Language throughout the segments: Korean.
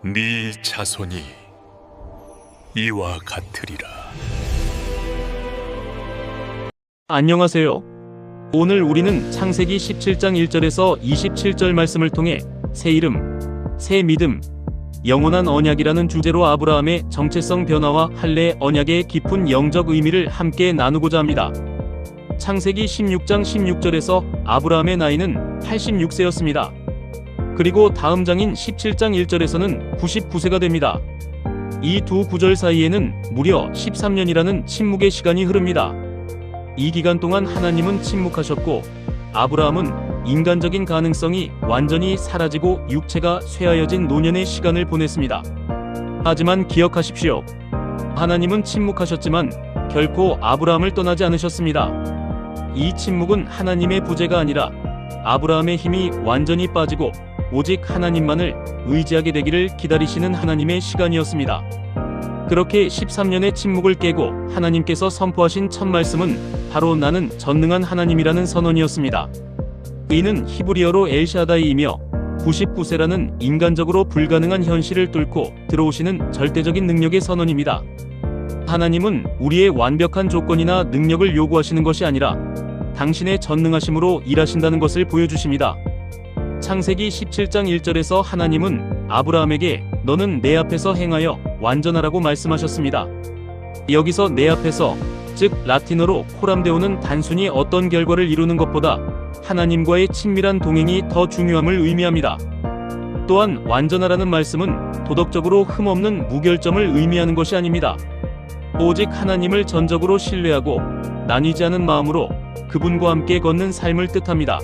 네 자손이 이와 같으리라. 안녕하세요. 오늘 우리는 창세기 17장 1절에서 27절 말씀을 통해 새 이름, 새 믿음, 영원한 언약이라는 주제로 아브라함의 정체성 변화와 할례 언약의 깊은 영적 의미를 함께 나누고자 합니다. 창세기 16장 16절에서 아브라함의 나이는 86세였습니다. 그리고 다음 장인 17장 1절에서는 99세가 됩니다. 이 두 구절 사이에는 무려 13년이라는 침묵의 시간이 흐릅니다. 이 기간 동안 하나님은 침묵하셨고 아브라함은 인간적인 가능성이 완전히 사라지고 육체가 쇠하여진 노년의 시간을 보냈습니다. 하지만 기억하십시오. 하나님은 침묵하셨지만 결코 아브라함을 떠나지 않으셨습니다. 이 침묵은 하나님의 부재가 아니라 아브라함의 힘이 완전히 빠지고 오직 하나님만을 의지하게 되기를 기다리시는 하나님의 시간이었습니다. 그렇게 13년의 침묵을 깨고 하나님께서 선포하신 첫 말씀은 바로 나는 전능한 하나님이라는 선언이었습니다. 이는 히브리어로 엘샤다이이며 99세라는 인간적으로 불가능한 현실을 뚫고 들어오시는 절대적인 능력의 선언입니다. 하나님은 우리의 완벽한 조건이나 능력을 요구하시는 것이 아니라 당신의 전능하심으로 일하신다는 것을 보여주십니다. 창세기 17장 1절에서 하나님은 아브라함에게 너는 내 앞에서 행하여 완전하라고 말씀하셨습니다. 여기서 내 앞에서, 즉 라틴어로 코람데오는 단순히 어떤 결과를 이루는 것보다 하나님과의 친밀한 동행이 더 중요함을 의미합니다. 또한 완전하라는 말씀은 도덕적으로 흠없는 무결점을 의미하는 것이 아닙니다. 오직 하나님을 전적으로 신뢰하고 나뉘지 않은 마음으로 그분과 함께 걷는 삶을 뜻합니다.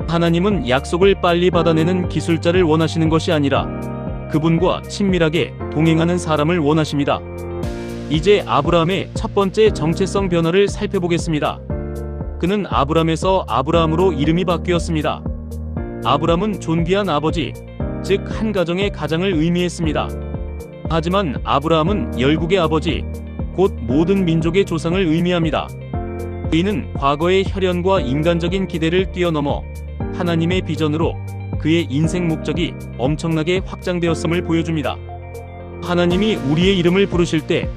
하나님은 약속을 빨리 받아내는 기술자를 원하시는 것이 아니라 그분과 친밀하게 동행하는 사람을 원하십니다. 이제 아브라함의 첫 번째 정체성 변화를 살펴보겠습니다. 그는 아브람에서 아브라함으로 이름이 바뀌었습니다. 아브람은 존귀한 아버지, 즉 한 가정의 가장을 의미했습니다. 하지만 아브라함은 열국의 아버지, 곧 모든 민족의 조상을 의미합니다. 이는 과거의 혈연과 인간적인 기대를 뛰어넘어 하나님의 비전으로 그의 인생 목적이 엄청나게 확장되었음을 보여줍니다. 하나님이 우리의 이름을 부르실 때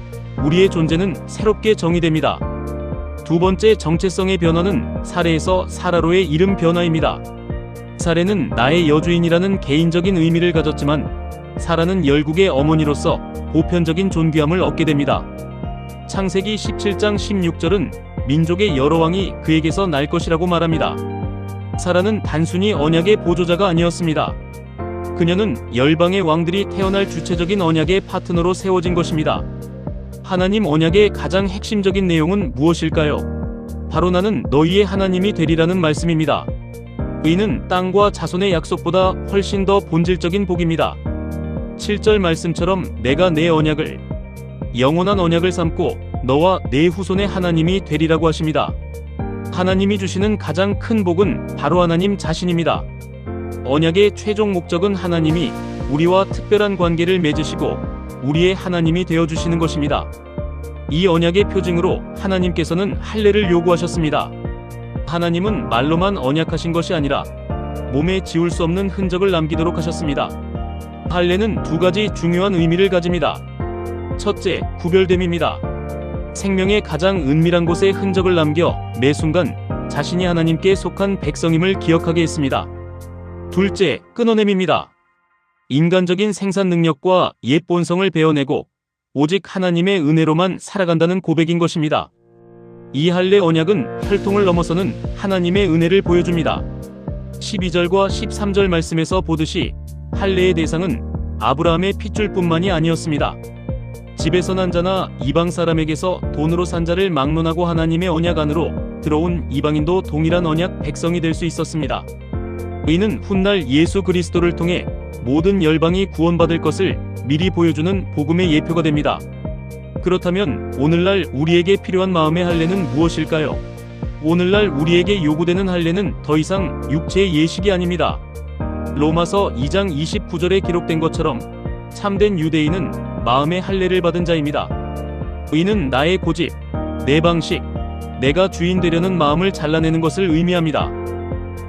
우리의 존재는 새롭게 정의됩니다. 두 번째 정체성의 변화는 사레에서 사라로의 이름 변화입니다. 사레는 나의 여주인이라는 개인적인 의미를 가졌지만 사라는 열국의 어머니로서 보편적인 존귀함을 얻게 됩니다. 창세기 17장 16절은 민족의 여러 왕이 그에게서 날 것이라고 말합니다. 사라는 단순히 언약의 보조자가 아니었습니다. 그녀는 열방의 왕들이 태어날 주체적인 언약의 파트너로 세워진 것입니다. 하나님 언약의 가장 핵심적인 내용은 무엇일까요? 바로 나는 너희의 하나님이 되리라는 말씀입니다. 이는 땅과 자손의 약속보다 훨씬 더 본질적인 복입니다. 7절 말씀처럼 내가 내 언약을 영원한 언약을 삼고 너와 내 후손의 하나님이 되리라고 하십니다. 하나님이 주시는 가장 큰 복은 바로 하나님 자신입니다. 언약의 최종 목적은 하나님이 우리와 특별한 관계를 맺으시고 우리의 하나님이 되어주시는 것입니다. 이 언약의 표징으로 하나님께서는 할례를 요구하셨습니다. 하나님은 말로만 언약하신 것이 아니라 몸에 지울 수 없는 흔적을 남기도록 하셨습니다. 할례는 두 가지 중요한 의미를 가집니다. 첫째, 구별됨입니다. 생명의 가장 은밀한 곳에 흔적을 남겨 매 순간 자신이 하나님께 속한 백성임을 기억하게 했습니다. 둘째, 끊어냄입니다. 인간적인 생산 능력과 옛 본성을 베어내고 오직 하나님의 은혜로만 살아간다는 고백인 것입니다. 이 할례 언약은 혈통을 넘어서는 하나님의 은혜를 보여줍니다. 12절과 13절 말씀에서 보듯이 할례의 대상은 아브라함의 핏줄뿐만이 아니었습니다. 집에서 난 자나 이방 사람에게서 돈으로 산 자를 막론하고 하나님의 언약 안으로 들어온 이방인도 동일한 언약 백성이 될 수 있었습니다. 이는 훗날 예수 그리스도를 통해 모든 열방이 구원받을 것을 미리 보여주는 복음의 예표가 됩니다. 그렇다면 오늘날 우리에게 필요한 마음의 할례는 무엇일까요? 오늘날 우리에게 요구되는 할례는 더 이상 육체의 예식이 아닙니다. 로마서 2장 29절에 기록된 것처럼 참된 유대인은 마음의 할례를 받은 자입니다. 이는 나의 고집, 내 방식, 내가 주인 되려는 마음을 잘라내는 것을 의미합니다.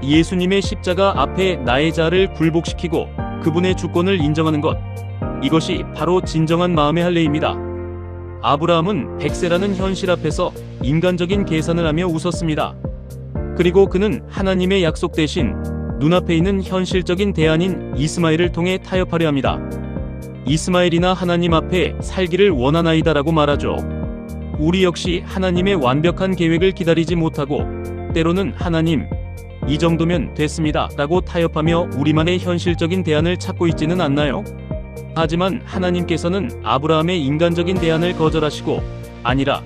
예수님의 십자가 앞에 나의 자아를 굴복시키고 그분의 주권을 인정하는 것, 이것이 바로 진정한 마음의 할례입니다. 아브라함은 100세라는 현실 앞에서 인간적인 계산을 하며 웃었습니다. 그리고 그는 하나님의 약속 대신 눈앞에 있는 현실적인 대안인 이스마엘을 통해 타협하려 합니다. 이스마엘이나 하나님 앞에 살기를 원하나이다라고 말하죠. 우리 역시 하나님의 완벽한 계획을 기다리지 못하고 때로는 하나님, 이 정도면 됐습니다 라고 타협하며 우리만의 현실적인 대안을 찾고 있지는 않나요? 하지만 하나님께서는 아브라함의 인간적인 대안을 거절하시고 아니라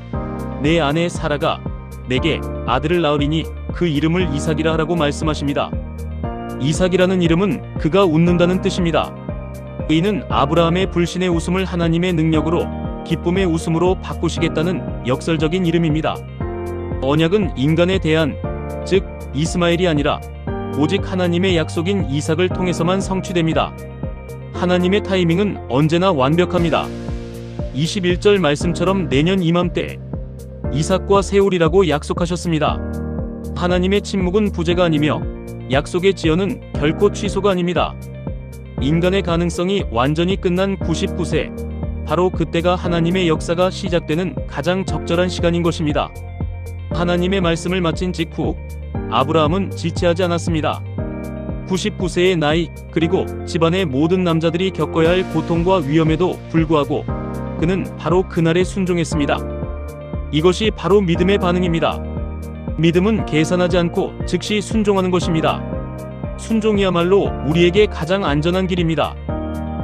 내 아내 사라가 내게 아들을 낳으리니 그 이름을 이삭이라 하라고 말씀하십니다. 이삭이라는 이름은 그가 웃는다는 뜻입니다. 이는 아브라함의 불신의 웃음을 하나님의 능력으로 기쁨의 웃음으로 바꾸시겠다는 역설적인 이름입니다. 언약은 인간의 대안, 즉 이스마엘이 아니라 오직 하나님의 약속인 이삭을 통해서만 성취됩니다. 하나님의 타이밍은 언제나 완벽합니다. 21절 말씀처럼 내년 이맘때 이삭과 세우리라고 약속하셨습니다. 하나님의 침묵은 부재가 아니며 약속의 지연은 결코 취소가 아닙니다. 인간의 가능성이 완전히 끝난 99세, 바로 그때가 하나님의 역사가 시작되는 가장 적절한 시간인 것입니다. 하나님의 말씀을 마친 직후 아브라함은 지체하지 않았습니다. 99세의 나이, 그리고 집안의 모든 남자들이 겪어야 할 고통과 위험에도 불구하고 그는 바로 그날에 순종했습니다. 이것이 바로 믿음의 반응입니다. 믿음은 계산하지 않고 즉시 순종하는 것입니다. 순종이야말로 우리에게 가장 안전한 길입니다.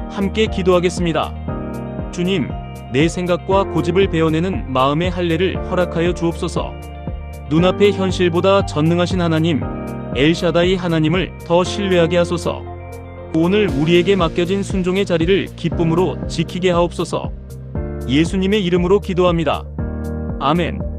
함께 기도하겠습니다. 주님, 내 생각과 고집을 베어내는 마음의 할례를 허락하여 주옵소서. 눈앞의 현실보다 전능하신 하나님, 엘샤다이 하나님을 더 신뢰하게 하소서. 오늘 우리에게 맡겨진 순종의 자리를 기쁨으로 지키게 하옵소서. 예수님의 이름으로 기도합니다. 아멘.